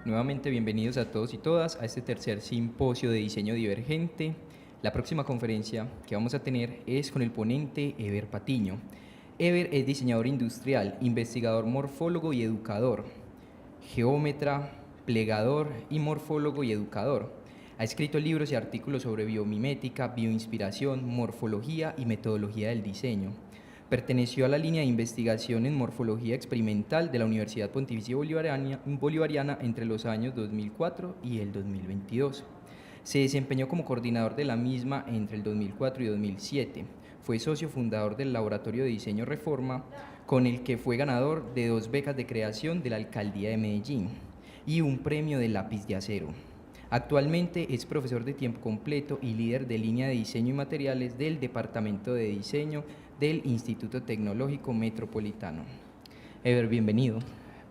Nuevamente bienvenidos a todos y todas a este tercer simposio de diseño divergente. La próxima conferencia que vamos a tener es con el ponente Ever Patiño. Ever es diseñador industrial, investigador morfólogo y educador, geómetra, plegador y morfólogo y educador. Ha escrito libros y artículos sobre biomimética, bioinspiración, morfología y metodología del diseño. Perteneció a la línea de investigación en morfología experimental de la Universidad Pontificia Bolivariana entre los años 2004 y el 2022. Se desempeñó como coordinador de la misma entre el 2004 y 2007. Fue socio fundador del Laboratorio de Diseño Reforma, con el que fue ganador de 2 becas de creación de la Alcaldía de Medellín y un premio de lápiz de acero. Actualmente es profesor de tiempo completo y líder de línea de diseño y materiales del Departamento de Diseño del Instituto Tecnológico Metropolitano. Ever, bienvenido.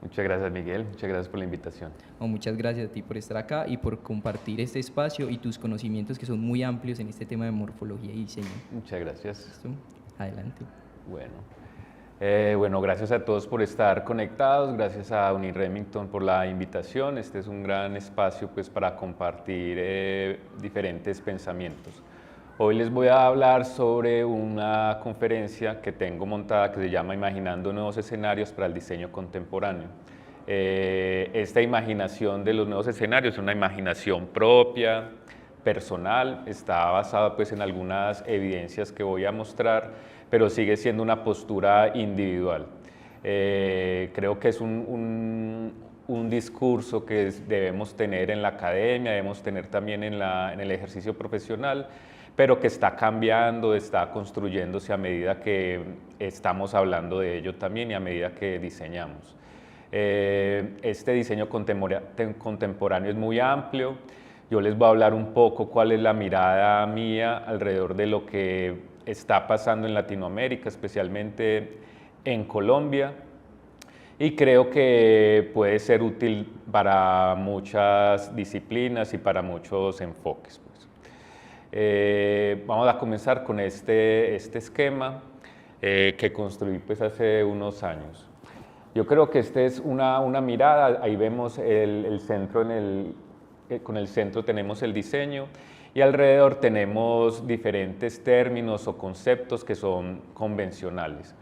Muchas gracias, Miguel. Muchas gracias por la invitación. Muchas gracias a ti por estar acá y por compartir este espacio y tus conocimientos que son muy amplios en este tema de morfología y diseño. Muchas gracias. ¿Listo? Adelante. Bueno, gracias a todos por estar conectados, gracias a Uniremington por la invitación. Este es un gran espacio pues, para compartir diferentes pensamientos. Hoy les voy a hablar sobre una conferencia que tengo montada que se llama Imaginando nuevos escenarios para el diseño contemporáneo. Esta imaginación de los nuevos escenarios es una imaginación propia, personal, está basada pues, en algunas evidencias que voy a mostrar, pero sigue siendo una postura individual. Creo que es un discurso que debemos tener en la academia, debemos tener también en el ejercicio profesional, pero que está cambiando, está construyéndose a medida que estamos hablando de ello también y a medida que diseñamos. Este diseño contemporáneo es muy amplio. Yo les voy a hablar un poco cuál es la mirada mía alrededor de lo que está pasando en Latinoamérica, especialmente en Colombia, y creo que puede ser útil para muchas disciplinas y para muchos enfoques. Vamos a comenzar con este esquema que construí pues, hace unos años. Yo creo que esta es una mirada, ahí vemos el centro, con el centro tenemos el diseño y alrededor tenemos diferentes términos o conceptos que son convencionales.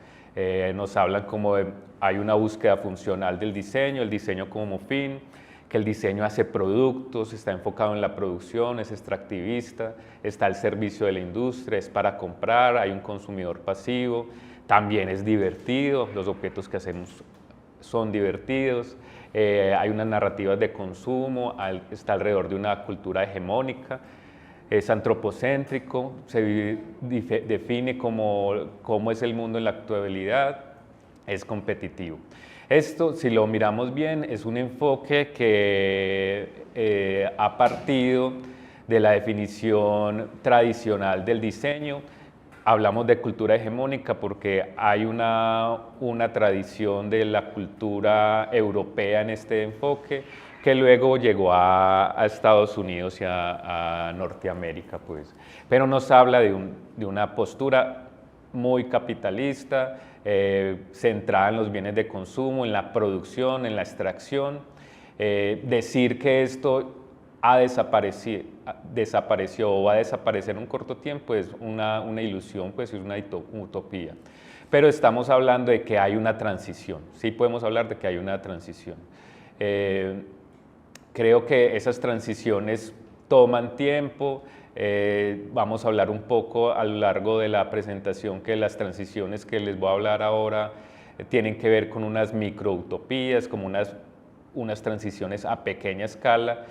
Nos hablan como hay una búsqueda funcional del diseño, el diseño como fin, que el diseño hace productos, está enfocado en la producción, es extractivista, está al servicio de la industria, es para comprar, hay un consumidor pasivo, también es divertido, los objetos que hacemos son divertidos, hay unas narrativas de consumo, está alrededor de una cultura hegemónica, es antropocéntrico, se define cómo es el mundo en la actualidad, es competitivo. Esto, si lo miramos bien, es un enfoque que ha partido de la definición tradicional del diseño. Hablamos de cultura hegemónica porque hay una tradición de la cultura europea en este enfoque que luego llegó a Estados Unidos y a Norteamérica, pues. Pero nos habla de una postura muy capitalista, centrada en los bienes de consumo, en la producción, en la extracción. Decir que esto desapareció o va a desaparecer en un corto tiempo es una ilusión, pues es una utopía. Pero estamos hablando de que hay una transición, sí podemos hablar de que hay una transición. Creo que esas transiciones toman tiempo, vamos a hablar un poco a lo largo de la presentación que las transiciones que les voy a hablar ahora tienen que ver con unas microutopías, como unas transiciones a pequeña escala,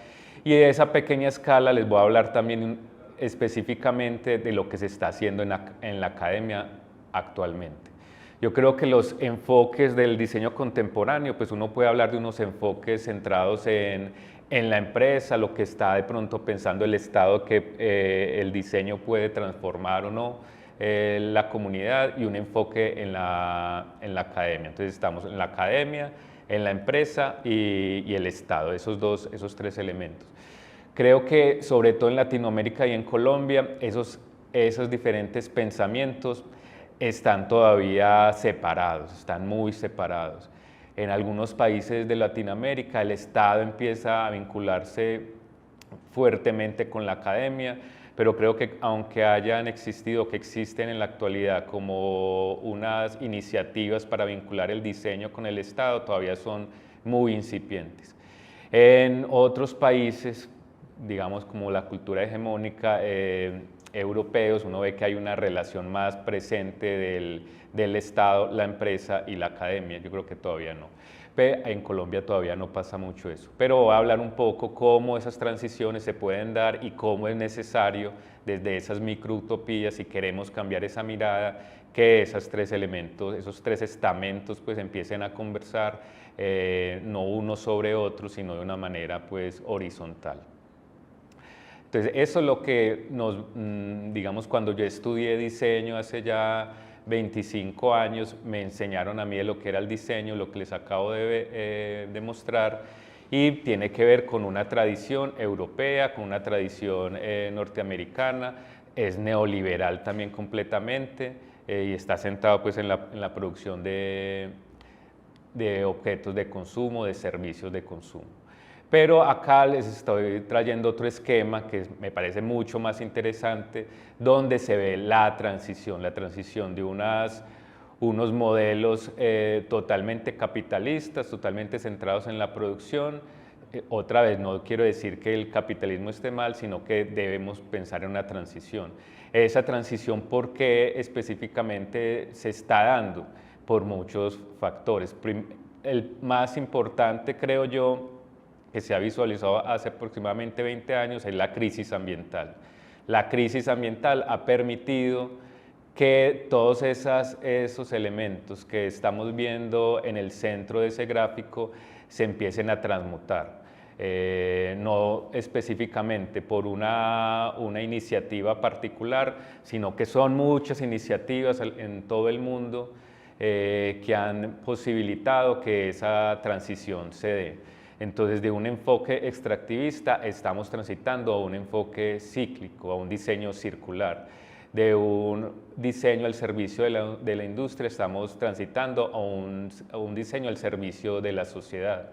y de esa pequeña escala les voy a hablar también específicamente de lo que se está haciendo en la academia actualmente. Yo creo que los enfoques del diseño contemporáneo, pues uno puede hablar de unos enfoques centrados en la empresa, lo que está de pronto pensando el Estado que el diseño puede transformar o no la comunidad, y un enfoque en la academia. Entonces estamos en la academia, en la empresa y el Estado, esos tres elementos. Creo que sobre todo en Latinoamérica y en Colombia, esos diferentes pensamientos están todavía separados, están muy separados. En algunos países de Latinoamérica el Estado empieza a vincularse fuertemente con la academia, pero creo que aunque hayan existido, que existen en la actualidad como unas iniciativas para vincular el diseño con el Estado, todavía son muy incipientes. En otros países, digamos como la cultura hegemónica, europeos, uno ve que hay una relación más presente del Estado, la empresa y la academia. Yo creo que todavía no. En Colombia todavía no pasa mucho eso, pero voy a hablar un poco cómo esas transiciones se pueden dar y cómo es necesario desde esas microutopías, si queremos cambiar esa mirada, que esos tres elementos, esos tres estamentos pues empiecen a conversar, no uno sobre otro, sino de una manera pues horizontal. Entonces eso es lo que nos, digamos, cuando yo estudié diseño hace ya 25 años, me enseñaron a mí de lo que era el diseño, lo que les acabo de mostrar, y tiene que ver con una tradición europea, con una tradición norteamericana, es neoliberal también completamente, y está centrado pues en la producción de objetos de consumo, de servicios de consumo. Pero acá les estoy trayendo otro esquema que me parece mucho más interesante, donde se ve la transición de unos modelos totalmente capitalistas, totalmente centrados en la producción. Otra vez, no quiero decir que el capitalismo esté mal, sino que debemos pensar en una transición. Esa transición, ¿por qué específicamente se está dando? Por muchos factores. El más importante, creo yo, que se ha visualizado hace aproximadamente 20 años, es la crisis ambiental. La crisis ambiental ha permitido que todos esos elementos que estamos viendo en el centro de ese gráfico se empiecen a transmutar. No específicamente por una iniciativa particular, sino que son muchas iniciativas en todo el mundo que han posibilitado que esa transición se dé. Entonces, de un enfoque extractivista estamos transitando a un enfoque cíclico, a un diseño circular. De un diseño al servicio de la industria estamos transitando a un diseño al servicio de la sociedad.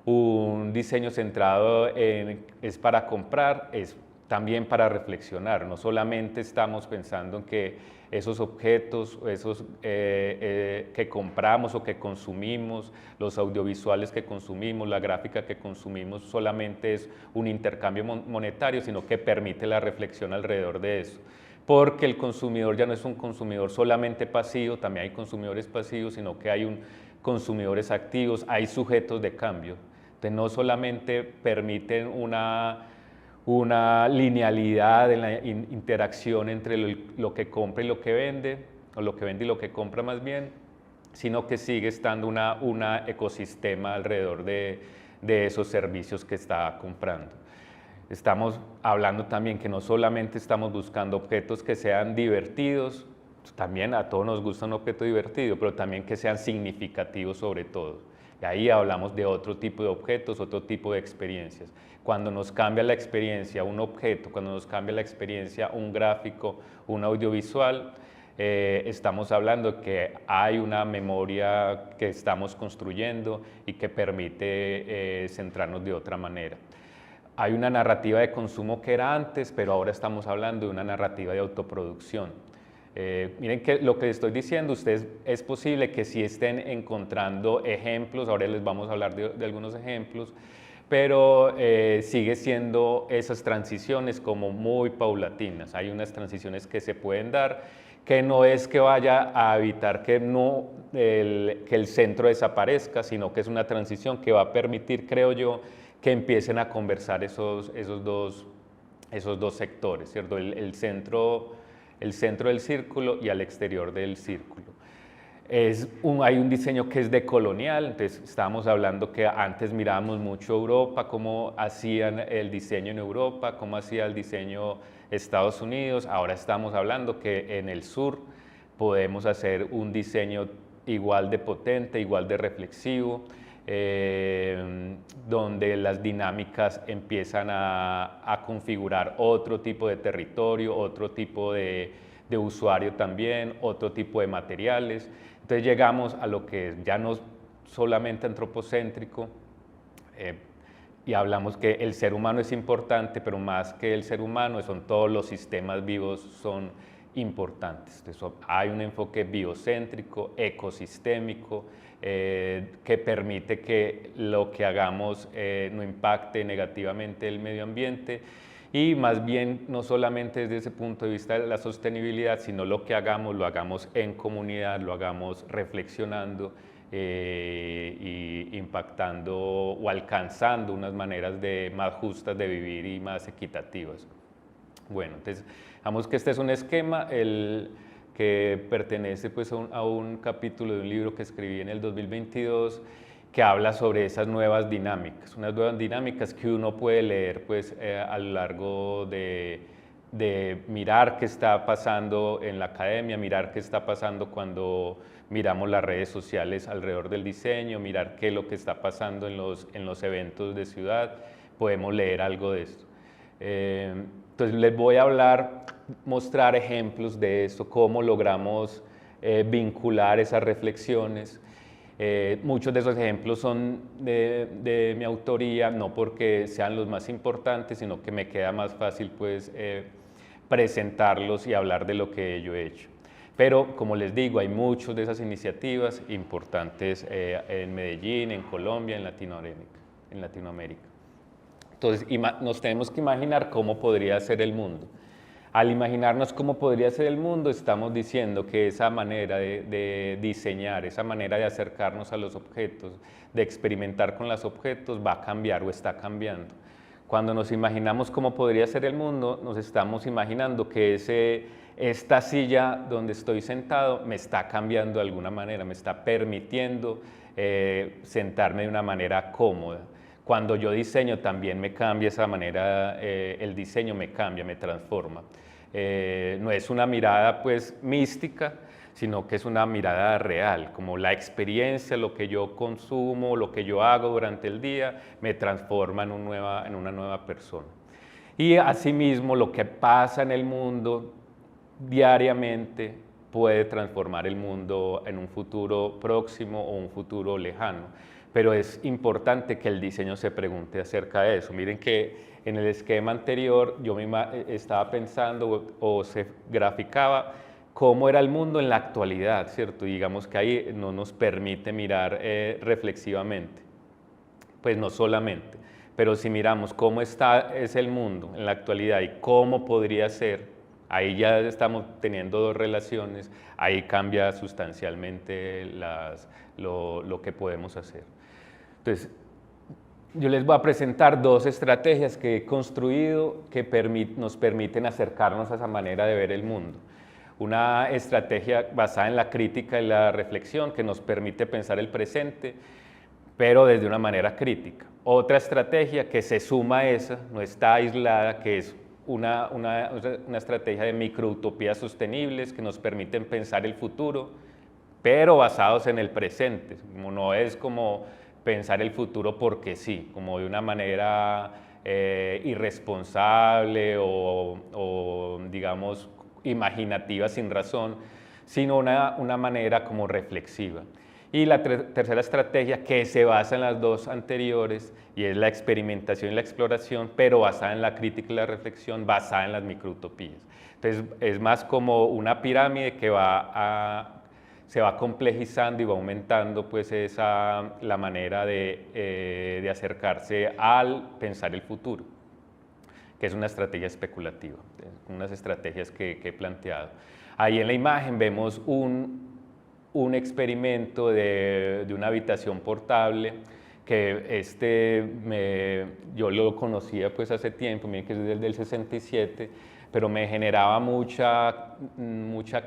Un diseño centrado es para comprar, es también para reflexionar. No solamente estamos pensando en que esos objetos, esos que compramos o que consumimos, los audiovisuales que consumimos, la gráfica que consumimos, solamente es un intercambio monetario, sino que permite la reflexión alrededor de eso. Porque el consumidor ya no es un consumidor solamente pasivo, también hay consumidores pasivos, sino que hay consumidores activos, hay sujetos de cambio. Entonces no solamente permiten una linealidad en la interacción entre lo que compra y lo que vende, o lo que vende y lo que compra más bien, sino que sigue estando un ecosistema alrededor de esos servicios que está comprando. Estamos hablando también que no solamente estamos buscando objetos que sean divertidos, también a todos nos gusta un objeto divertido, pero también que sean significativos sobre todo. Y ahí hablamos de otro tipo de objetos, otro tipo de experiencias. Cuando nos cambia la experiencia un objeto, cuando nos cambia la experiencia un gráfico, un audiovisual, estamos hablando que hay una memoria que estamos construyendo y que permite centrarnos de otra manera. Hay una narrativa de consumo que era antes, pero ahora estamos hablando de una narrativa de autoproducción. Miren que lo que estoy diciendo, ustedes es posible que sí estén encontrando ejemplos, ahora les vamos a hablar de algunos ejemplos, pero sigue siendo esas transiciones como muy paulatinas. Hay unas transiciones que se pueden dar, que no es que vaya a evitar que el centro desaparezca, sino que es una transición que va a permitir, creo yo, que empiecen a conversar esos dos sectores, ¿cierto? El centro del círculo y al exterior del círculo. Hay un diseño que es decolonial, entonces estábamos hablando que antes mirábamos mucho Europa, cómo hacían el diseño en Europa, cómo hacía el diseño Estados Unidos, ahora estamos hablando que en el sur podemos hacer un diseño igual de potente, igual de reflexivo, donde las dinámicas empiezan a configurar otro tipo de territorio, otro tipo de usuario también, otro tipo de materiales. Entonces llegamos a lo que ya nos solamente antropocéntrico, y hablamos que el ser humano es importante, pero más que el ser humano, son todos los sistemas vivos son importantes. Entonces, hay un enfoque biocéntrico, ecosistémico, que permite que lo que hagamos no impacte negativamente el medio ambiente, y más bien no solamente desde ese punto de vista de la sostenibilidad, sino lo que hagamos, lo hagamos en comunidad, lo hagamos reflexionando y impactando o alcanzando unas maneras más justas de vivir y más equitativas. Bueno, entonces, digamos que este es un esquema que pertenece pues, a un capítulo de un libro que escribí en el 2022, que habla sobre esas nuevas dinámicas, unas nuevas dinámicas que uno puede leer pues, a lo largo de mirar qué está pasando en la academia, mirar qué está pasando cuando miramos las redes sociales alrededor del diseño, mirar qué es lo que está pasando en los eventos de ciudad, podemos leer algo de esto. Entonces les voy a mostrar ejemplos de esto, cómo logramos vincular esas reflexiones. Muchos de esos ejemplos son de mi autoría, no porque sean los más importantes, sino que me queda más fácil pues, presentarlos y hablar de lo que yo he hecho. Pero, como les digo, hay muchas de esas iniciativas importantes en Medellín, en Colombia, en Latinoamérica. Entonces, nos tenemos que imaginar cómo podría ser el mundo. Al imaginarnos cómo podría ser el mundo, estamos diciendo que esa manera de diseñar, esa manera de acercarnos a los objetos, de experimentar con los objetos, va a cambiar o está cambiando. Cuando nos imaginamos cómo podría ser el mundo, nos estamos imaginando que esta silla donde estoy sentado me está cambiando de alguna manera, me está permitiendo sentarme de una manera cómoda. Cuando yo diseño también me cambia esa manera, el diseño me cambia, me transforma. No es una mirada pues mística, sino que es una mirada real, como la experiencia, lo que yo consumo, lo que yo hago durante el día, me transforma en una nueva persona. Y asimismo lo que pasa en el mundo diariamente puede transformar el mundo en un futuro próximo o un futuro lejano. Pero es importante que el diseño se pregunte acerca de eso. Miren que en el esquema anterior yo estaba pensando o se graficaba cómo era el mundo en la actualidad, ¿cierto? Y digamos que ahí no nos permite mirar reflexivamente, pues no solamente, pero si miramos cómo es el mundo en la actualidad y cómo podría ser, ahí ya estamos teniendo dos relaciones, ahí cambia sustancialmente lo que podemos hacer. Entonces, yo les voy a presentar dos estrategias que he construido que nos permiten acercarnos a esa manera de ver el mundo. Una estrategia basada en la crítica y la reflexión que nos permite pensar el presente, pero desde una manera crítica. Otra estrategia que se suma a esa, no está aislada, que es una estrategia de microutopías sostenibles que nos permiten pensar el futuro, pero basados en el presente. Como no es como pensar el futuro porque sí, como de una manera irresponsable o digamos imaginativa sin razón, sino una manera como reflexiva. Y la tercera estrategia que se basa en las dos anteriores y es la experimentación y la exploración, pero basada en la crítica y la reflexión, basada en las microutopías. Entonces es más como una pirámide que se va complejizando y va aumentando pues la manera de acercarse al pensar el futuro, que es una estrategia especulativa, unas estrategias que he planteado. Ahí en la imagen vemos un experimento de una habitación portable que yo lo conocía pues hace tiempo, miren que es desde el 67, pero me generaba mucha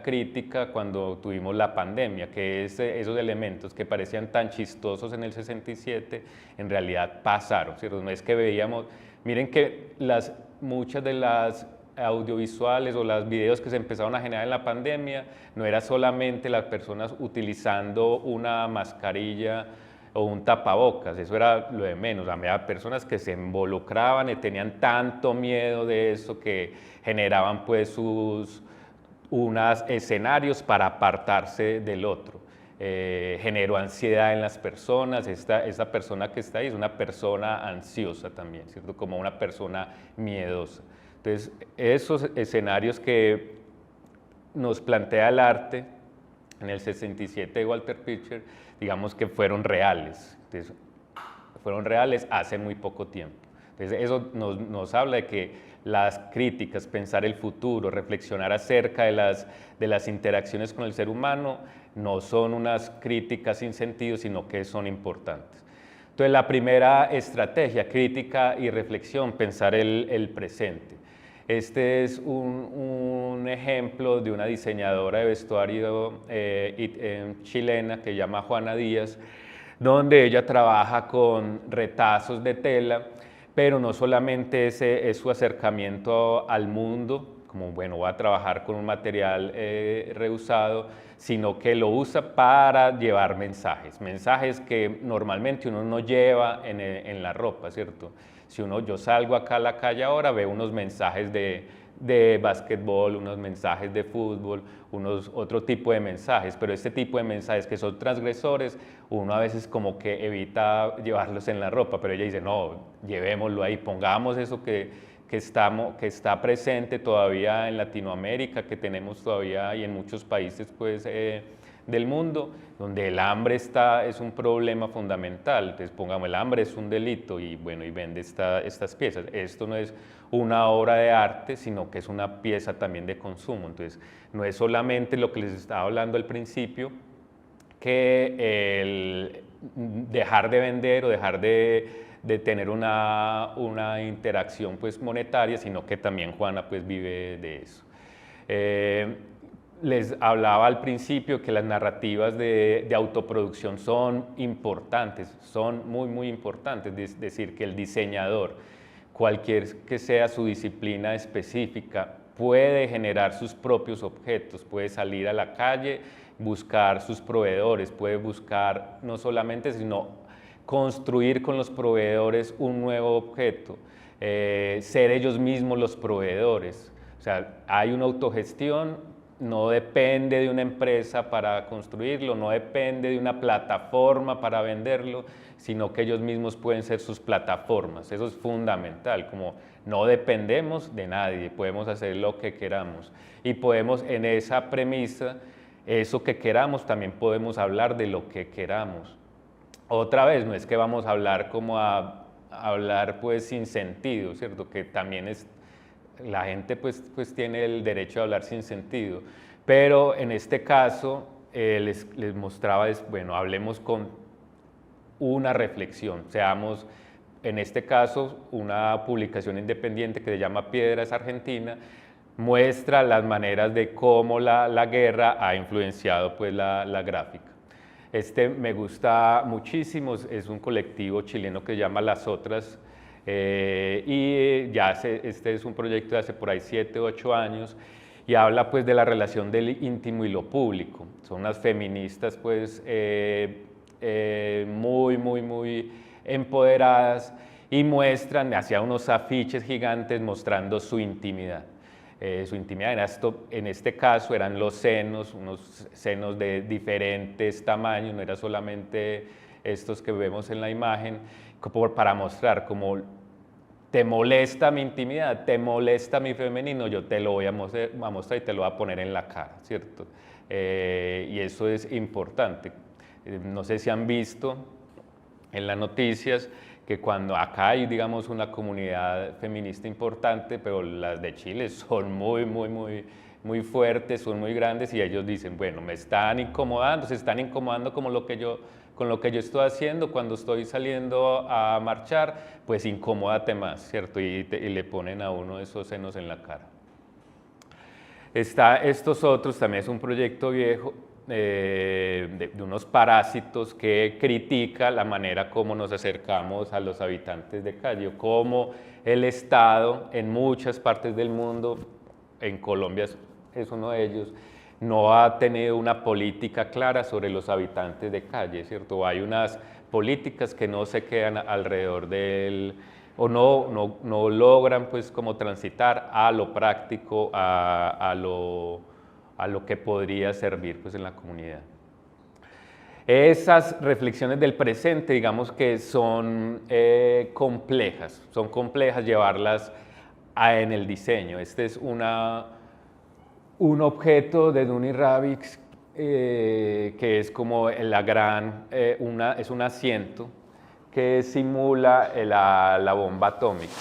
crítica cuando tuvimos la pandemia, que esos elementos que parecían tan chistosos en el 67, en realidad pasaron, ¿cierto? No es que veíamos, miren que muchas de las audiovisuales o los videos que se empezaron a generar en la pandemia, no era solamente las personas utilizando una mascarilla o un tapabocas, eso era lo de menos, había personas que se involucraban y tenían tanto miedo de eso que generaban pues unos escenarios para apartarse del otro. generó ansiedad en las personas. Esta persona que está ahí es una persona ansiosa también, ¿cierto? Como una persona miedosa. Entonces, esos escenarios que nos plantea el arte en el 67 de Walter Pritchard, digamos que fueron reales. Entonces, fueron reales hace muy poco tiempo. Entonces, eso nos habla de que las críticas, pensar el futuro, reflexionar acerca de las interacciones con el ser humano, no son unas críticas sin sentido, sino que son importantes. Entonces, la primera estrategia, crítica y reflexión, pensar el presente. Este es un ejemplo de una diseñadora de vestuario chilena que se llama Juana Díaz, donde ella trabaja con retazos de tela, pero no solamente ese es su acercamiento al mundo, como bueno, va a trabajar con un material reusado, sino que lo usa para llevar mensajes que normalmente uno no lleva en la ropa, ¿cierto? Si yo salgo acá a la calle ahora, veo unos mensajes de básquetbol, unos mensajes de fútbol, otro tipo de mensajes, pero este tipo de mensajes que son transgresores, uno a veces como que evita llevarlos en la ropa, pero ella dice, no, llevémoslo ahí, pongamos eso que está presente todavía en Latinoamérica, que tenemos todavía y en muchos países pues, del mundo, donde el hambre es un problema fundamental. Entonces pongamos, el hambre es un delito y bueno, y vende estas piezas. Esto no es una obra de arte, sino que es una pieza también de consumo. Entonces no es solamente lo que les estaba hablando al principio, que el dejar de vender o dejar de tener una interacción pues monetaria, sino que también Juana pues vive de eso. Les hablaba al principio que las narrativas de autoproducción son importantes, son muy importantes, es decir, que el diseñador, cualquier que sea su disciplina específica, puede generar sus propios objetos, puede salir a la calle, buscar sus proveedores, puede buscar no solamente, sino construir con los proveedores un nuevo objeto, ser ellos mismos los proveedores. O sea, hay una autogestión, no depende de una empresa para construirlo, no depende de una plataforma para venderlo, sino que ellos mismos pueden ser sus plataformas. Eso es fundamental, como no dependemos de nadie, podemos hacer lo que queramos. Y podemos, en esa premisa, eso que queramos, también podemos hablar de lo que queramos. Otra vez, no es que vamos a hablar como a hablar pues sin sentido, ¿cierto? Que también es, la gente pues tiene el derecho a hablar sin sentido, pero en este caso les mostraba, bueno, hablemos con una reflexión, seamos, en este caso, una publicación independiente que se llama Piedras Argentina, muestra las maneras de cómo la guerra ha influenciado pues la gráfica. Este me gusta muchísimo, es un colectivo chileno que se llama Las Otras, y ya este es un proyecto de hace por ahí 7, 8 años, y habla pues de la relación del íntimo y lo público. Son unas feministas pues muy empoderadas y muestran hacia unos afiches gigantes mostrando su intimidad. En este caso eran los senos, unos senos de diferentes tamaños, no era solamente estos que vemos en la imagen, para mostrar como te molesta mi intimidad, te molesta mi femenino, yo te lo voy a mostrar y te lo voy a poner en la cara, ¿cierto? Y eso es importante. No sé si han visto en las noticias que cuando acá hay, digamos, una comunidad feminista importante, pero las de Chile son muy fuertes, son muy grandes, y ellos dicen, bueno, me están incomodando, se están incomodando como con lo que yo estoy haciendo cuando estoy saliendo a marchar, pues incomódate más, ¿cierto? Y le ponen a uno esos senos en la cara. Estos otros, también es un proyecto viejo, de unos parásitos que critica la manera como nos acercamos a los habitantes de calle, cómo el Estado en muchas partes del mundo, en Colombia es uno de ellos, no ha tenido una política clara sobre los habitantes de calle, ¿cierto? Hay unas políticas que no se quedan alrededor del, o no logran pues como transitar a lo práctico, a lo que podría servir pues en la comunidad. Esas reflexiones del presente, digamos que son son complejas llevarlas en el diseño. Este es un objeto de Dooney Rabbit que es como es un asiento que simula la bomba atómica.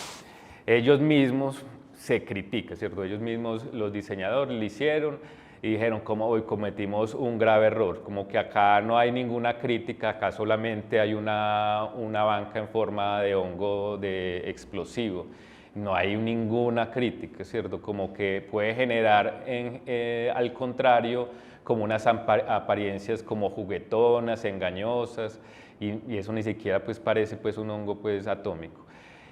Ellos mismos se critican, ¿cierto? Ellos mismos, los diseñadores, lo hicieron y dijeron, como hoy cometimos un grave error, como que acá no hay ninguna crítica, acá solamente hay una banca en forma de hongo de explosivo. No hay ninguna crítica, ¿cierto? Como que puede generar, al contrario, como unas apariencias como juguetonas, engañosas, y eso ni siquiera pues parece pues un hongo pues atómico.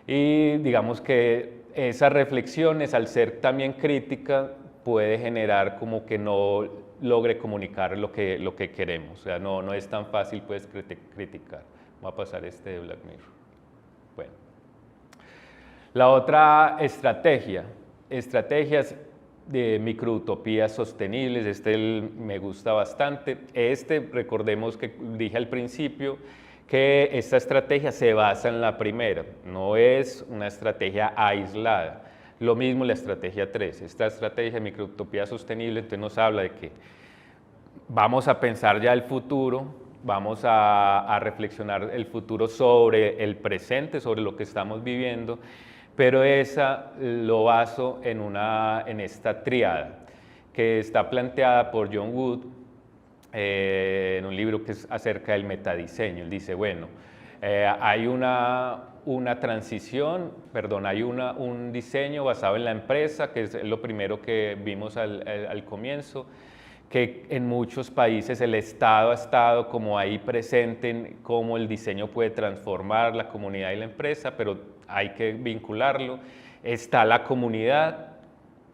Y digamos que esas reflexiones, al ser también crítica, puede generar como que no logre comunicar lo que queremos. O sea, no es tan fácil pues criticar. Voy a pasar este de Black Mirror. Bueno. La otra estrategias de microutopías sostenibles, me gusta bastante. Recordemos que dije al principio que esta estrategia se basa en la primera, no es una estrategia aislada. Lo mismo la estrategia 3, esta estrategia de microutopía sostenible, entonces nos habla de que vamos a pensar ya el futuro, vamos a reflexionar el futuro sobre el presente, sobre lo que estamos viviendo, pero esa lo baso en esta triada que está planteada por John Wood en un libro que es acerca del metadiseño. Él dice, bueno, hay una transición, perdón, hay un diseño basado en la empresa, que es lo primero que vimos al comienzo, que en muchos países el Estado ha estado como ahí presente en cómo el diseño puede transformar la comunidad y la empresa, pero hay que vincularlo. Está la comunidad,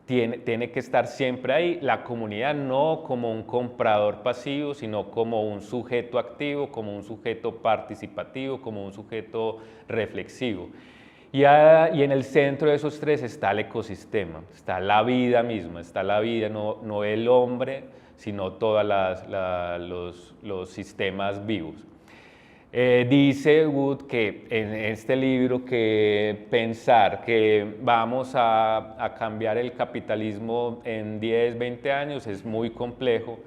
tiene que estar siempre ahí, la comunidad no como un comprador pasivo, sino como un sujeto activo, como un sujeto participativo, como un sujeto reflexivo. Y en el centro de esos tres está el ecosistema, está la vida misma, está la vida, no el hombre, sino todos los sistemas vivos. Dice Wood que en este libro que pensar que vamos a cambiar el capitalismo en 10, 20 años es muy complejo.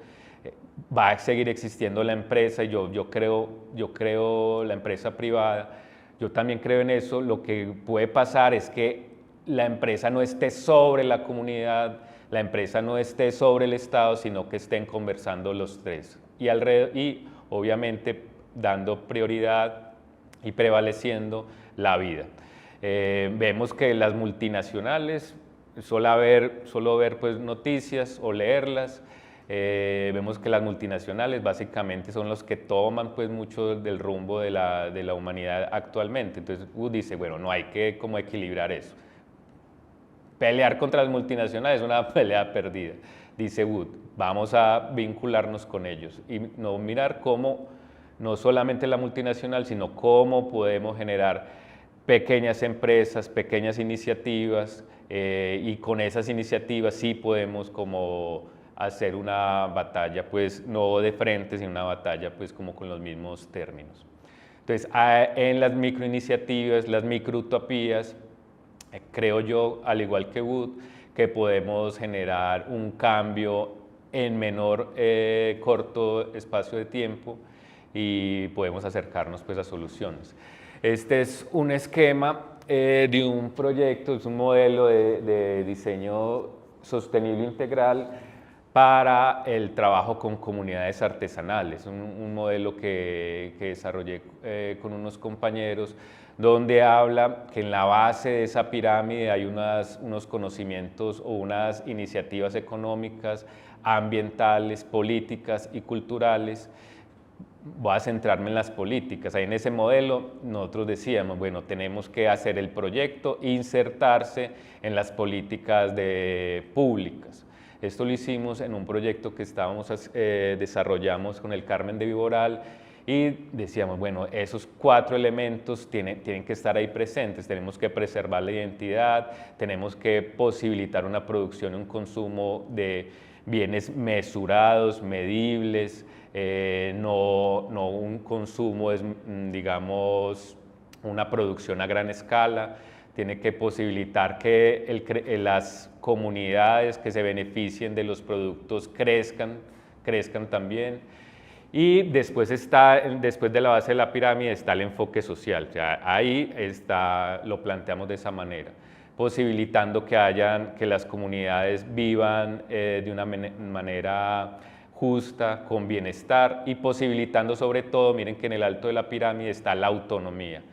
Va a seguir existiendo la empresa y yo creo la empresa privada. Yo también creo en eso. Lo que puede pasar es que la empresa no esté sobre la comunidad, la empresa no esté sobre el Estado, sino que estén conversando los tres. Y obviamente dando prioridad y prevaleciendo la vida. Vemos que las multinacionales, solo ver pues, noticias o leerlas, vemos que las multinacionales básicamente son los que toman pues, mucho del rumbo de la humanidad actualmente. Entonces Wood dice, bueno, no hay que como equilibrar eso. Pelear contra las multinacionales es una pelea perdida, dice Wood. Vamos a vincularnos con ellos y no mirar cómo no solamente la multinacional, sino cómo podemos generar pequeñas empresas, pequeñas iniciativas, y con esas iniciativas sí podemos como hacer una batalla, pues no de frente, sino una batalla pues como con los mismos términos. Entonces, en las microiniciativas, las microutopías, creo yo, al igual que Wood, que podemos generar un cambio en menor corto espacio de tiempo, y podemos acercarnos pues a soluciones. Este es un esquema de un proyecto, es un modelo de diseño sostenible integral para el trabajo con comunidades artesanales, un modelo que desarrollé con unos compañeros, donde habla que en la base de esa pirámide hay unos conocimientos o unas iniciativas económicas, ambientales, políticas y culturales. Voy a centrarme en las políticas. Ahí en ese modelo nosotros decíamos, bueno, tenemos que hacer el proyecto, insertarse en las políticas públicas. Esto lo hicimos en un proyecto que desarrollamos con el Carmen de Viboral y decíamos, bueno, esos 4 elementos tienen que estar ahí presentes. Tenemos que preservar la identidad, tenemos que posibilitar una producción y un consumo de bienes mesurados, medibles, no un consumo, digamos, una producción a gran escala. Tiene que posibilitar que las comunidades que se beneficien de los productos crezcan también. Y después de la base de la pirámide está el enfoque social. O sea, ahí lo planteamos de esa manera, posibilitando que las comunidades vivan de una manera justa, con bienestar, y posibilitando sobre todo, miren que en el alto de la pirámide está la autonomía,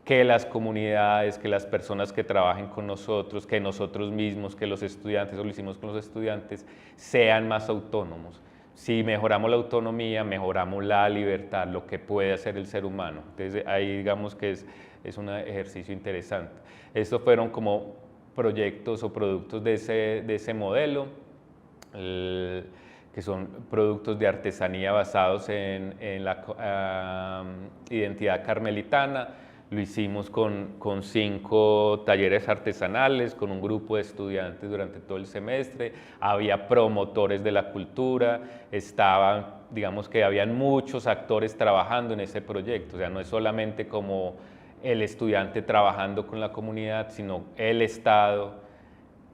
que las comunidades, que las personas que trabajen con nosotros, que nosotros mismos, que los estudiantes, o lo hicimos con los estudiantes, sean más autónomos. Si mejoramos la autonomía, mejoramos la libertad, lo que puede hacer el ser humano. Entonces ahí digamos que es un ejercicio interesante. Estos fueron como proyectos o productos de ese modelo, que son productos de artesanía basados en la identidad carmelitana. Lo hicimos con 5 talleres artesanales, con un grupo de estudiantes durante todo el semestre. Había promotores de la cultura, digamos que habían muchos actores trabajando en ese proyecto. O sea, no es solamente como el estudiante trabajando con la comunidad, sino el Estado,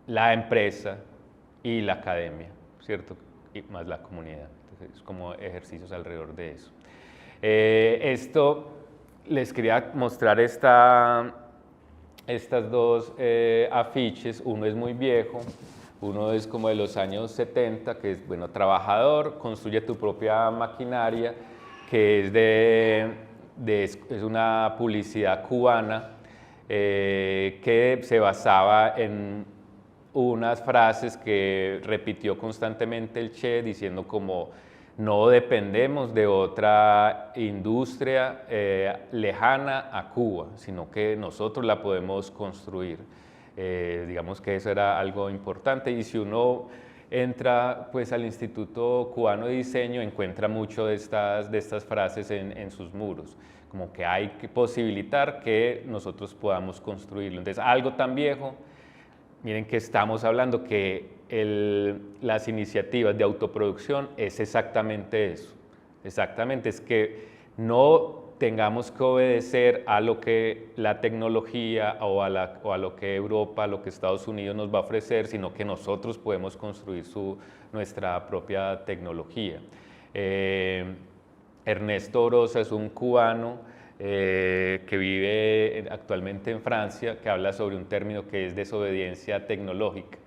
la empresa y la academia, ¿cierto? Y más la comunidad. Entonces, como ejercicios alrededor de eso. Esto les quería mostrar estas 2 afiches. Uno es muy viejo, uno es como de los años 70, que es, bueno, trabajador, construye tu propia maquinaria, que es una publicidad cubana que se basaba en unas frases que repitió constantemente el Che, diciendo como: no dependemos de otra industria lejana a Cuba, sino que nosotros la podemos construir. Digamos que eso era algo importante, y si uno entra pues al Instituto Cubano de Diseño, encuentra mucho de estas frases en sus muros, como que hay que posibilitar que nosotros podamos construirlo. Entonces, algo tan viejo, miren que estamos hablando que las iniciativas de autoproducción es exactamente eso. Exactamente, es que no tengamos que obedecer a lo que la tecnología o a lo que Europa, a lo que Estados Unidos nos va a ofrecer, sino que nosotros podemos construir nuestra propia tecnología. Ernesto Orosa es un cubano que vive actualmente en Francia, que habla sobre un término que es desobediencia tecnológica.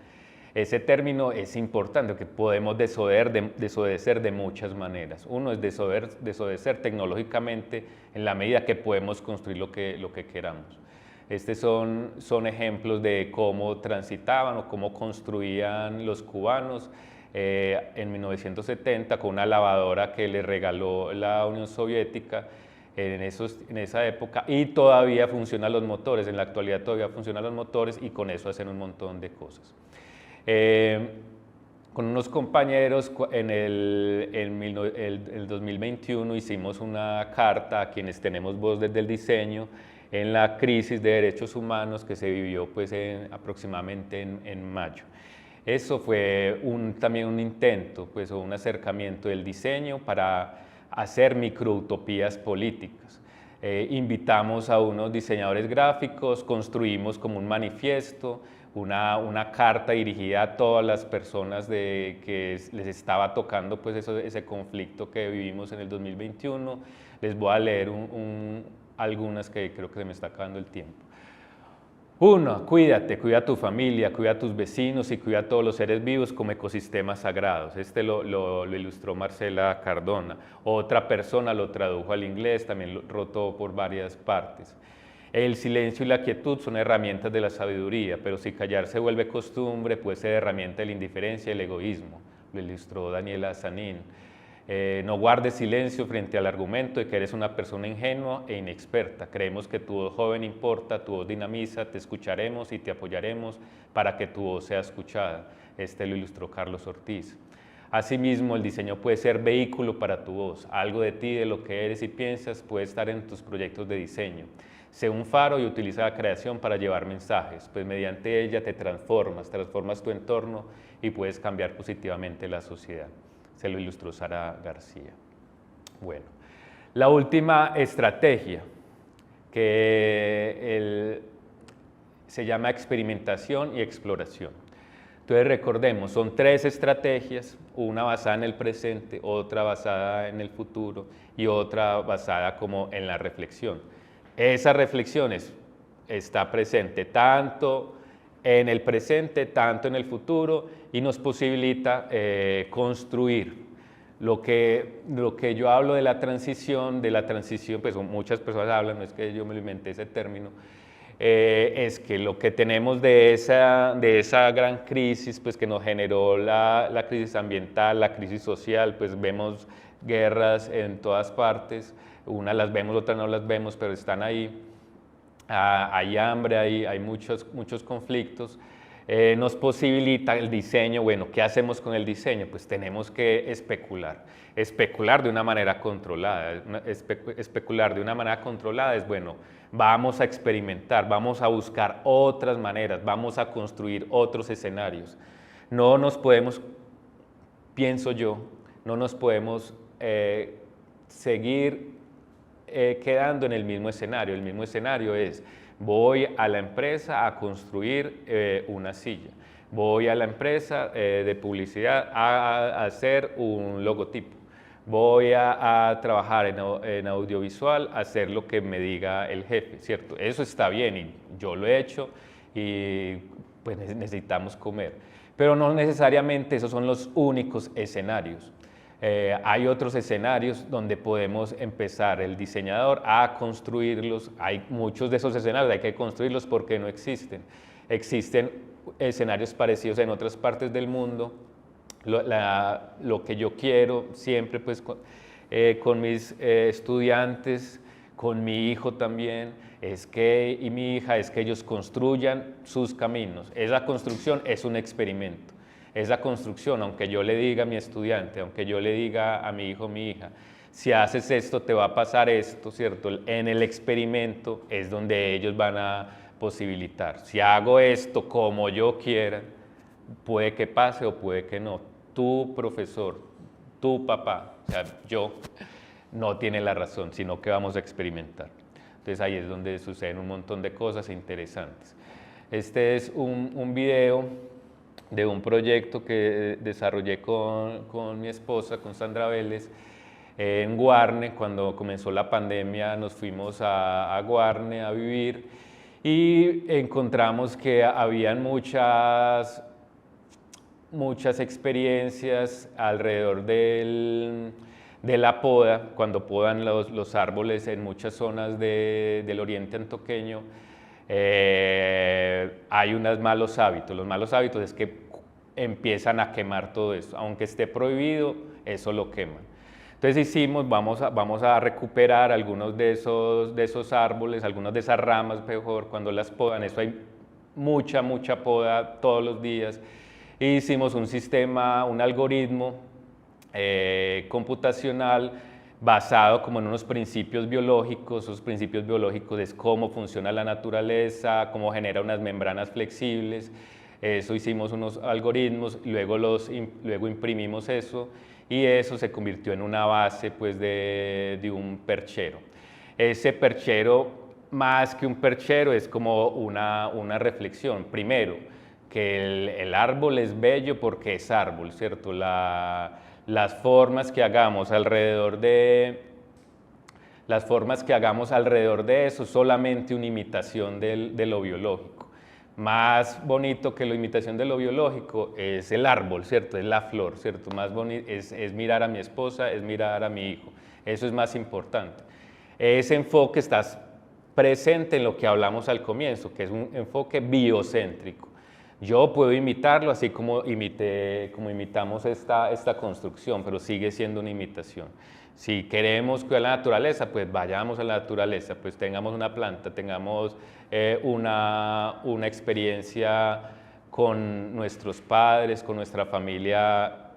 Ese término es importante, que podemos desobedecer de muchas maneras. Uno es desobedecer tecnológicamente en la medida que podemos construir lo que queramos. Estos son ejemplos de cómo transitaban o cómo construían los cubanos en 1970 con una lavadora que le regaló la Unión Soviética en esa época, y todavía funcionan los motores. En la actualidad todavía funcionan los motores, y con eso hacen un montón de cosas. Con unos compañeros en el 2021 hicimos una carta a quienes tenemos voz desde el diseño en la crisis de derechos humanos que se vivió pues aproximadamente en mayo. Eso fue también un intento, pues, o un acercamiento del diseño para hacer microutopías políticas. Invitamos a unos diseñadores gráficos, construimos como un manifiesto, una carta dirigida a todas las personas que les estaba tocando pues ese conflicto que vivimos en el 2021. Les voy a leer algunas, que creo que se me está acabando el tiempo. 1. Cuídate, cuida a tu familia, cuida a tus vecinos y cuida a todos los seres vivos como ecosistemas sagrados. Lo ilustró Marcela Cardona. Otra persona lo tradujo al inglés, también lo rotó por varias partes. El silencio y la quietud son herramientas de la sabiduría, pero si callar se vuelve costumbre, puede ser herramienta de la indiferencia y el egoísmo. Lo ilustró Daniela Sanín. No guardes silencio frente al argumento de que eres una persona ingenua e inexperta. Creemos que tu voz joven importa, tu voz dinamiza, te escucharemos y te apoyaremos para que tu voz sea escuchada. Lo ilustró Carlos Ortiz. Asimismo, el diseño puede ser vehículo para tu voz. Algo de ti, de lo que eres y piensas, puede estar en tus proyectos de diseño. Sé un faro y utiliza la creación para llevar mensajes, pues mediante ella te transformas tu entorno y puedes cambiar positivamente la sociedad. Se lo ilustró Sara García. Bueno, la última estrategia que se llama experimentación y exploración. Entonces recordemos, son 3 estrategias, una basada en el presente, otra basada en el futuro y otra basada como en la reflexión. Esa reflexión está presente tanto en el presente, tanto en el futuro y nos posibilita construir. Lo que yo hablo de la transición, pues muchas personas hablan, no es que yo me lo inventé ese término, es que lo que tenemos de esa gran crisis pues, que nos generó la crisis ambiental, la crisis social, pues vemos guerras en todas partes, unas las vemos, otras no las vemos, pero están ahí, hay hambre, hay muchos conflictos. Nos posibilita el diseño. Bueno, ¿qué hacemos con el diseño? Pues tenemos que especular de una manera controlada. Especular de una manera controlada es, bueno, vamos a experimentar, vamos a buscar otras maneras, vamos a construir otros escenarios. No nos podemos, pienso yo, no nos podemos seguir quedando en el mismo escenario. El mismo escenario es: voy a la empresa a construir una silla, voy a la empresa de publicidad a hacer un logotipo, voy a trabajar en audiovisual a hacer lo que me diga el jefe, ¿cierto? Eso está bien y yo lo he hecho y pues necesitamos comer, pero no necesariamente esos son los únicos escenarios. Hay otros escenarios donde podemos empezar el diseñador a construirlos. Hay muchos de esos escenarios, hay que construirlos porque no existen. Existen escenarios parecidos en otras partes del mundo. Lo que yo quiero siempre pues, con mis estudiantes, con mi hijo también, y mi hija, es que ellos construyan sus caminos. Esa construcción es un experimento. Esa construcción, aunque yo le diga a mi estudiante, aunque yo le diga a mi hijo, mi hija, si haces esto te va a pasar esto, ¿cierto? En el experimento es donde ellos van a posibilitar. Si hago esto como yo quiera, puede que pase o puede que no. Tu profesor, tu papá, o sea, yo, no tiene la razón, sino que vamos a experimentar. Entonces ahí es donde suceden un montón de cosas interesantes. Este es un video de un proyecto que desarrollé con mi esposa, con Sandra Vélez, en Guarne. Cuando comenzó la pandemia nos fuimos a Guarne a vivir y encontramos que habían muchas experiencias alrededor de la poda. Cuando podan los árboles en muchas zonas del oriente antioqueño, hay unos malos hábitos. Los malos hábitos es que empiezan a quemar todo eso. Aunque esté prohibido, eso lo queman. Entonces vamos a recuperar algunos de esos árboles, algunas de esas ramas, mejor, cuando las podan. Eso hay mucha poda todos los días. Y hicimos un sistema, un algoritmo computacional basado como en unos principios biológicos. Esos principios biológicos es cómo funciona la naturaleza, cómo genera unas membranas flexibles. Eso hicimos unos algoritmos, luego imprimimos eso y eso se convirtió en una base pues, de un perchero. Ese perchero, más que un perchero, es como una reflexión. Primero, que el árbol es bello porque es árbol, ¿cierto? Las formas que hagamos alrededor de eso es solamente una imitación de lo biológico. Más bonito que la imitación de lo biológico es el árbol, ¿cierto? Es la flor, ¿cierto? Más bonito es mirar a mi esposa, es mirar a mi hijo. Eso es más importante. Ese enfoque está presente en lo que hablamos al comienzo, que es un enfoque biocéntrico. Yo puedo imitarlo así como imitamos esta construcción, pero sigue siendo una imitación. Si queremos cuidar la naturaleza, pues vayamos a la naturaleza, pues tengamos una planta, tengamos una experiencia con nuestros padres, con nuestra familia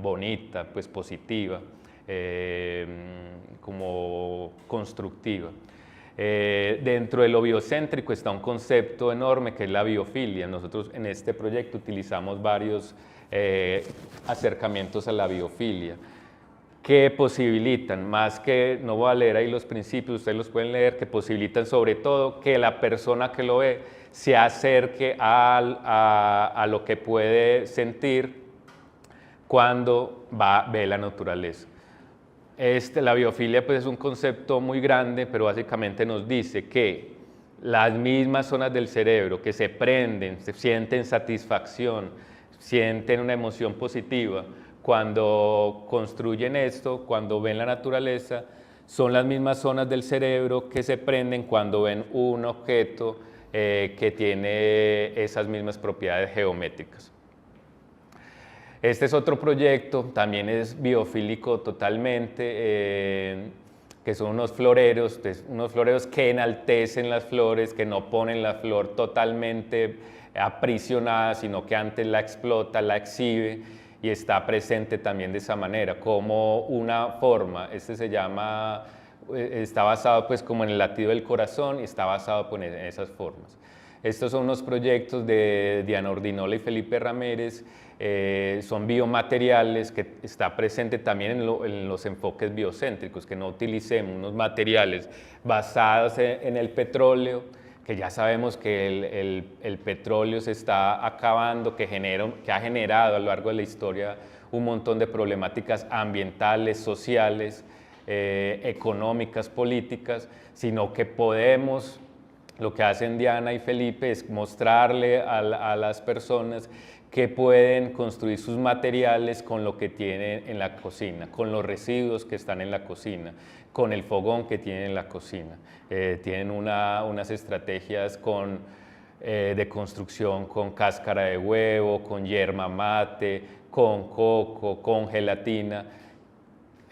bonita, pues positiva, como constructiva. Dentro de lo biocéntrico está un concepto enorme que es la biofilia. Nosotros en este proyecto utilizamos varios acercamientos a la biofilia. que posibilitan, más que, no voy a leer ahí los principios, ustedes los pueden leer, que posibilitan sobre todo que la persona que lo ve se acerque a lo que puede sentir cuando ve la naturaleza. La biofilia pues, es un concepto muy grande, pero básicamente nos dice que las mismas zonas del cerebro que se prenden, se sienten satisfacción, sienten una emoción positiva, cuando construyen esto, cuando ven la naturaleza, son las mismas zonas del cerebro que se prenden cuando ven un objeto que tiene esas mismas propiedades geométricas. Este es otro proyecto, también es biofílico totalmente, que son unos floreros que enaltecen las flores, que no ponen la flor totalmente aprisionada, sino que antes la explota, la exhibe, y está presente también de esa manera, como una forma. Está basado pues como en el latido del corazón y está basado pues, en esas formas. Estos son unos proyectos de Diana Ordinola y Felipe Ramírez, son biomateriales que está presente también en los enfoques biocéntricos, que no utilicemos unos materiales basados en el petróleo, que ya sabemos que el petróleo se está acabando, que ha generado a lo largo de la historia un montón de problemáticas ambientales, sociales, económicas, políticas, sino que podemos, lo que hacen Diana y Felipe es mostrarle a las personas que pueden construir sus materiales con lo que tienen en la cocina, con los residuos que están en la cocina, con el fogón que tienen en la cocina. Tienen unas estrategias de construcción con cáscara de huevo, con yerba mate, con coco, con gelatina.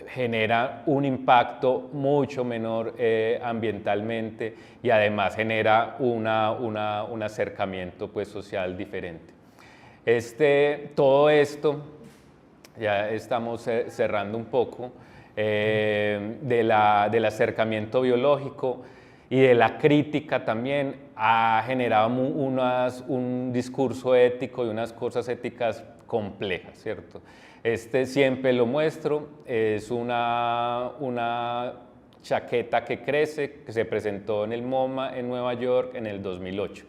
Genera un impacto mucho menor ambientalmente y además genera un acercamiento pues, social diferente. Todo esto, ya estamos cerrando un poco, del acercamiento biológico y de la crítica también ha generado un discurso ético y unas cosas éticas complejas, ¿cierto? Siempre lo muestro, es una chaqueta que crece, que se presentó en el MoMA en Nueva York en el 2008.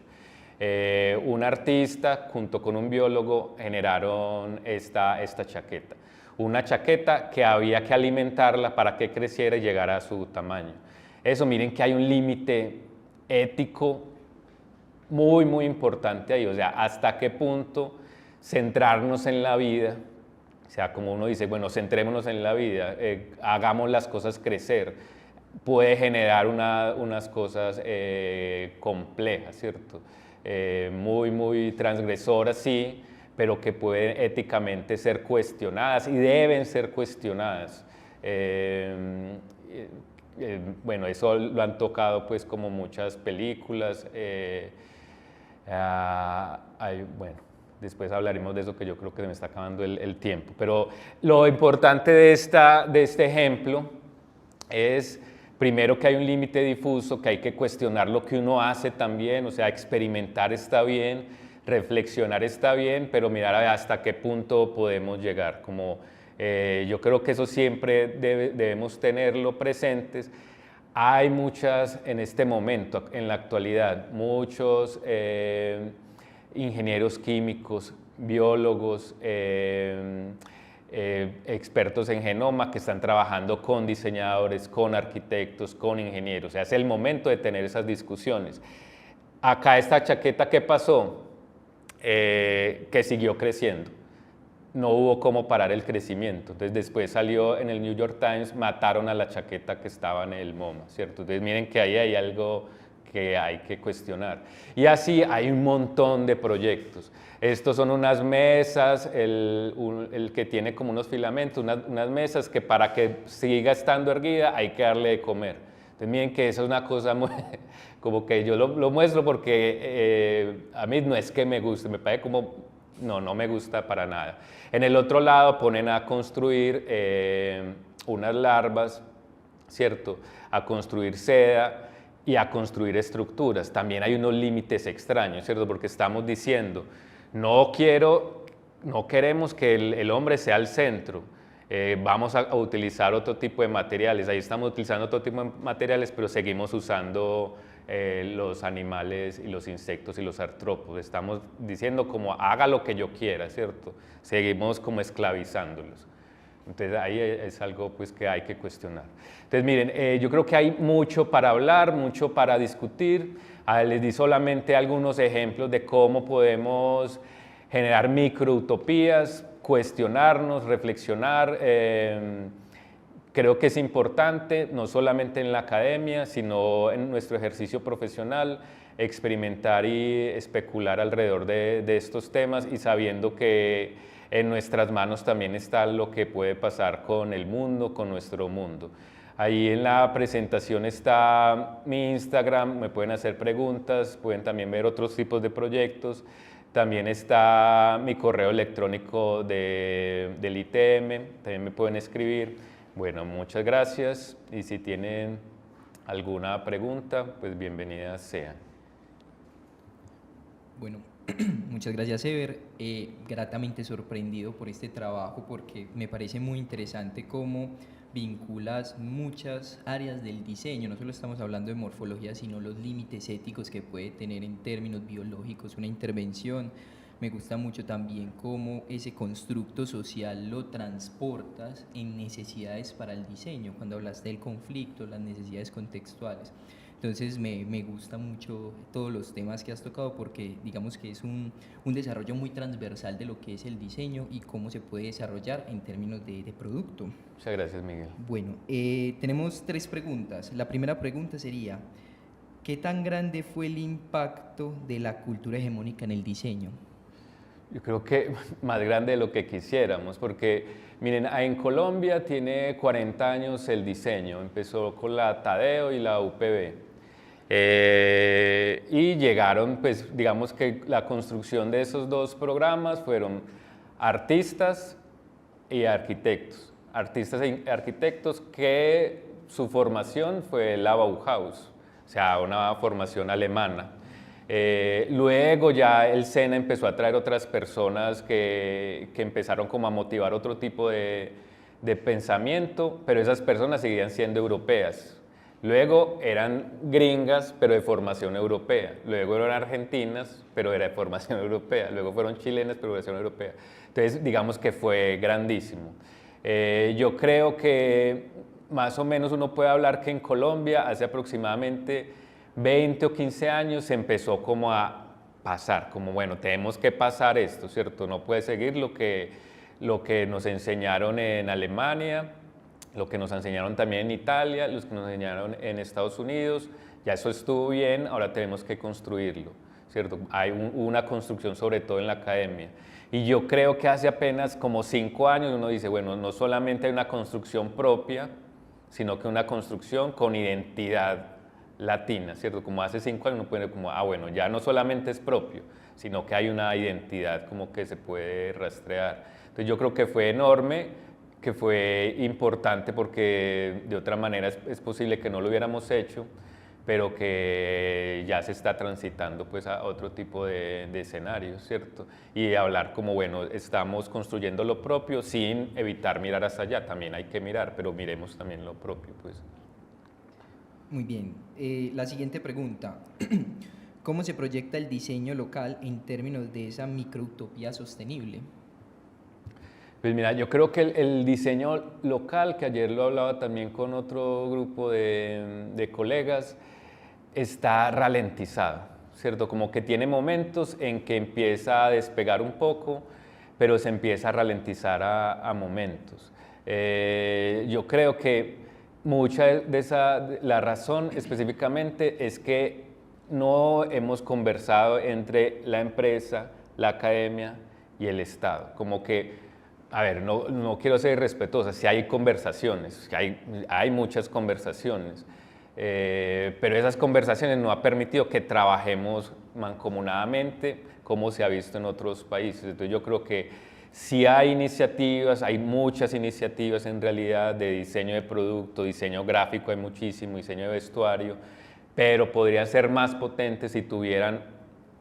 Un artista junto con un biólogo generaron esta chaqueta. Una chaqueta que había que alimentarla para que creciera y llegara a su tamaño. Eso, miren que hay un límite ético muy, muy importante ahí. O sea, hasta qué punto centrarnos en la vida, o sea, como uno dice, bueno, centrémonos en la vida, hagamos las cosas crecer, puede generar unas cosas complejas, ¿cierto? Muy, muy transgresoras, sí, pero que pueden éticamente ser cuestionadas y deben ser cuestionadas. Bueno, eso lo han tocado pues como muchas películas. Bueno, después hablaremos de eso, que yo creo que se me está acabando el tiempo. Pero lo importante de este ejemplo es, primero, que hay un límite difuso, que hay que cuestionar lo que uno hace también, o sea, experimentar está bien, reflexionar está bien, pero mirar hasta qué punto podemos llegar. Yo creo que eso siempre debemos tenerlo presentes. Hay muchas, en este momento, en la actualidad, muchos ingenieros químicos, biólogos, expertos en genoma que están trabajando con diseñadores, con arquitectos, con ingenieros. O sea, es el momento de tener esas discusiones. Acá esta chaqueta, ¿qué pasó? Que siguió creciendo. No hubo cómo parar el crecimiento. Entonces después salió en el New York Times, mataron a la chaqueta que estaba en el MoMA, ¿cierto? Entonces miren que ahí hay algo que hay que cuestionar. Y así hay un montón de proyectos. Estos son unas mesas, el que tiene como unos filamentos, unas mesas que para que siga estando erguida hay que darle de comer. Entonces miren que eso es una cosa muy, como que yo lo muestro porque a mí no es que me guste, me parece como, no me gusta para nada. En el otro lado ponen a construir unas larvas, ¿cierto? A construir seda y a construir estructuras. También hay unos límites extraños, ¿cierto? Porque estamos diciendo, no queremos que el hombre sea el centro. Vamos a utilizar otro tipo de materiales, ahí estamos utilizando otro tipo de materiales, pero seguimos usando los animales y los insectos y los artrópodos. Estamos diciendo como haga lo que yo quiera, ¿cierto? Seguimos como esclavizándolos. Entonces ahí es algo pues que hay que cuestionar. Entonces miren, yo creo que hay mucho para hablar, mucho para discutir. Les di solamente algunos ejemplos de cómo podemos generar microutopías, cuestionarnos, reflexionar. Creo que es importante, no solamente en la academia, sino en nuestro ejercicio profesional, experimentar y especular alrededor de estos temas y sabiendo que en nuestras manos también está lo que puede pasar con el mundo, con nuestro mundo. Ahí en la presentación está mi Instagram, me pueden hacer preguntas, pueden también ver otros tipos de proyectos. También está mi correo electrónico del ITM, también me pueden escribir. Bueno, muchas gracias y si tienen alguna pregunta, pues bienvenidas sean. Bueno, muchas gracias, Ever. Gratamente sorprendido por este trabajo porque me parece muy interesante cómo vinculas muchas áreas del diseño. No solo estamos hablando de morfología, sino los límites éticos que puede tener en términos biológicos una intervención. Me gusta mucho también cómo ese constructo social lo transportas en necesidades para el diseño, cuando hablaste del conflicto, las necesidades contextuales. Entonces me gusta mucho todos los temas que has tocado porque digamos que es un desarrollo muy transversal de lo que es el diseño y cómo se puede desarrollar en términos de producto. Muchas gracias, Miguel. Bueno, tenemos 3 preguntas. La primera pregunta sería, ¿qué tan grande fue el impacto de la cultura hegemónica en el diseño? Yo creo que más grande de lo que quisiéramos, porque miren, en Colombia tiene 40 años el diseño, empezó con la Tadeo y la UPB. Y llegaron, pues digamos que la construcción de esos dos programas fueron artistas y arquitectos. Artistas y arquitectos que su formación fue la Bauhaus, o sea, una formación alemana. Luego ya el SENA empezó a traer otras personas que empezaron como a motivar otro tipo de pensamiento, pero esas personas seguían siendo europeas. Luego eran gringas, pero de formación europea. Luego eran argentinas, pero era de formación europea. Luego fueron chilenas, pero de formación europea. Entonces, digamos que fue grandísimo. Yo creo que más o menos uno puede hablar que en Colombia hace aproximadamente 20 o 15 años se empezó como a pasar, como bueno, tenemos que pasar esto, ¿cierto? No puede seguir lo que nos enseñaron en Alemania, lo que nos enseñaron también en Italia, los que nos enseñaron en Estados Unidos, ya eso estuvo bien, ahora tenemos que construirlo, ¿cierto? Hay una construcción sobre todo en la academia. Y yo creo que hace apenas como 5 años uno dice, bueno, no solamente hay una construcción propia, sino que una construcción con identidad latina, ¿cierto? Como hace 5 años uno puede como, bueno, ya no solamente es propio, sino que hay una identidad como que se puede rastrear. Entonces yo creo que fue enorme, que fue importante porque de otra manera es posible que no lo hubiéramos hecho, pero que ya se está transitando pues a otro tipo de escenarios, ¿cierto? Y hablar como, bueno, estamos construyendo lo propio sin evitar mirar hasta allá, también hay que mirar, pero miremos también lo propio, pues. Muy bien. La siguiente pregunta. ¿Cómo se proyecta el diseño local en términos de esa microutopía sostenible? Pues mira, yo creo que el diseño local, que ayer lo hablaba también con otro grupo de colegas, está ralentizado, ¿cierto? Como que tiene momentos en que empieza a despegar un poco, pero se empieza a ralentizar a momentos. Yo creo que mucha de la razón específicamente es que no hemos conversado entre la empresa, la academia y el Estado. Como que, a ver, no quiero ser irrespetuosa, sí hay conversaciones, hay muchas conversaciones, pero esas conversaciones no han permitido que trabajemos mancomunadamente como se ha visto en otros países. Entonces yo creo que sí hay iniciativas, hay muchas iniciativas en realidad de diseño de producto, diseño gráfico, hay muchísimo, diseño de vestuario, pero podrían ser más potentes si tuvieran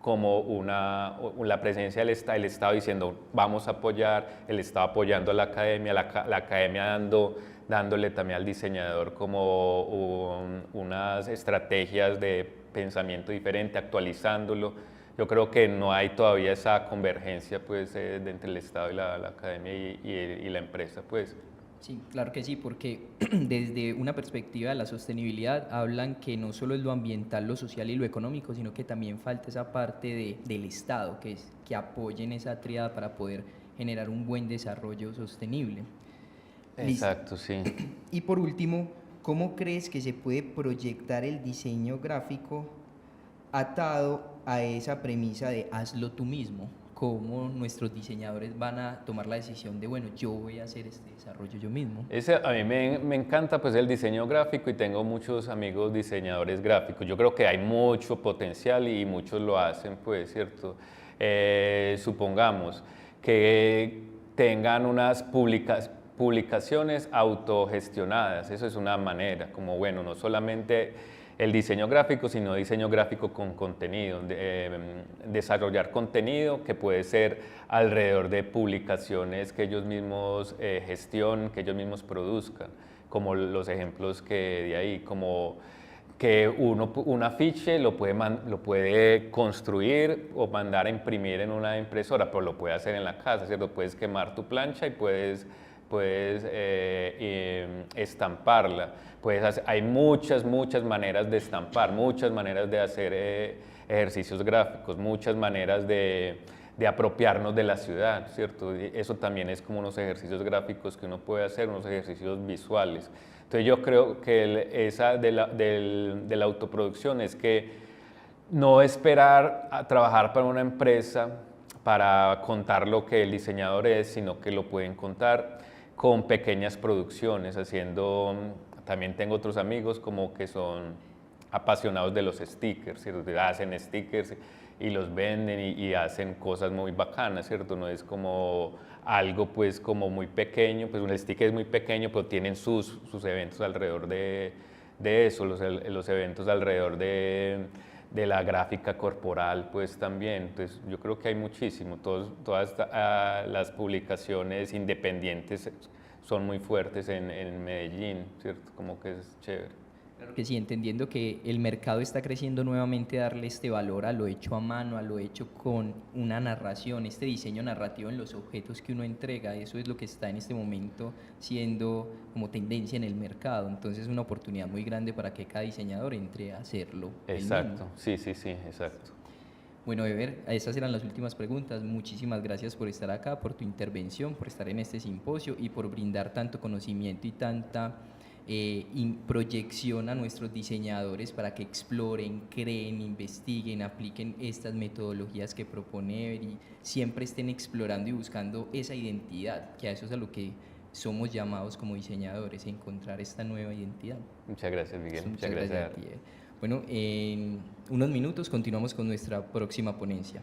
como la presencia el Estado diciendo vamos a apoyar, el Estado apoyando a la academia, la academia dándole también al diseñador como unas estrategias de pensamiento diferente, actualizándolo. Yo creo que no hay todavía esa convergencia pues, entre el Estado y la academia y la empresa. Pues. Sí, claro que sí, porque desde una perspectiva de la sostenibilidad hablan que no solo es lo ambiental, lo social y lo económico, sino que también falta esa parte del Estado, que apoyen esa tríada para poder generar un buen desarrollo sostenible. Exacto, sí. Y por último, ¿cómo crees que se puede proyectar el diseño gráfico atado a esa premisa de hazlo tú mismo? ¿Cómo nuestros diseñadores van a tomar la decisión de, bueno, yo voy a hacer este desarrollo yo mismo? A mí me encanta pues, el diseño gráfico y tengo muchos amigos diseñadores gráficos. Yo creo que hay mucho potencial y muchos lo hacen, pues, ¿cierto? Supongamos que tengan unas publicaciones autogestionadas, eso es una manera, como bueno, no solamente el diseño gráfico, sino diseño gráfico con contenido, desarrollar contenido que puede ser alrededor de publicaciones que ellos mismos gestionen, que ellos mismos produzcan, como los ejemplos que de ahí, como que un afiche lo puede construir o mandar a imprimir en una impresora, pero lo puede hacer en la casa, ¿cierto? Puedes quemar tu plancha y puedes estamparla. Hay muchas maneras de estampar, muchas maneras de hacer ejercicios gráficos, muchas maneras de apropiarnos de la ciudad, ¿cierto? Y eso también es como unos ejercicios gráficos que uno puede hacer, unos ejercicios visuales. Entonces yo creo que esa de la autoproducción es que no esperar a trabajar para una empresa para contar lo que el diseñador es, sino que lo pueden contar con pequeñas producciones, también tengo otros amigos como que son apasionados de los stickers, ¿cierto? Hacen stickers y los venden y hacen cosas muy bacanas, ¿cierto? No es como algo pues como muy pequeño, pues un sticker es muy pequeño, pero tienen sus eventos alrededor de eso, los eventos alrededor de la gráfica corporal, pues también. Entonces, yo creo que hay muchísimo. Todas las publicaciones independientes son muy fuertes en Medellín, ¿cierto? Como que es chévere. Claro que sí, entendiendo que el mercado está creciendo nuevamente, darle este valor a lo hecho a mano, a lo hecho con una narración, este diseño narrativo en los objetos que uno entrega, eso es lo que está en este momento siendo como tendencia en el mercado. Entonces es una oportunidad muy grande para que cada diseñador entre a hacerlo. Exacto, sí, exacto. Bueno, Ever, esas eran las últimas preguntas. Muchísimas gracias por estar acá, por tu intervención, por estar en este simposio y por brindar tanto conocimiento y tanta proyección a nuestros diseñadores para que exploren, creen, investiguen, apliquen estas metodologías que propone Ever y siempre estén explorando y buscando esa identidad, que a eso es a lo que somos llamados como diseñadores, encontrar esta nueva identidad. Muchas gracias, Miguel. Muchas gracias a ti. Bueno, en unos minutos continuamos con nuestra próxima ponencia.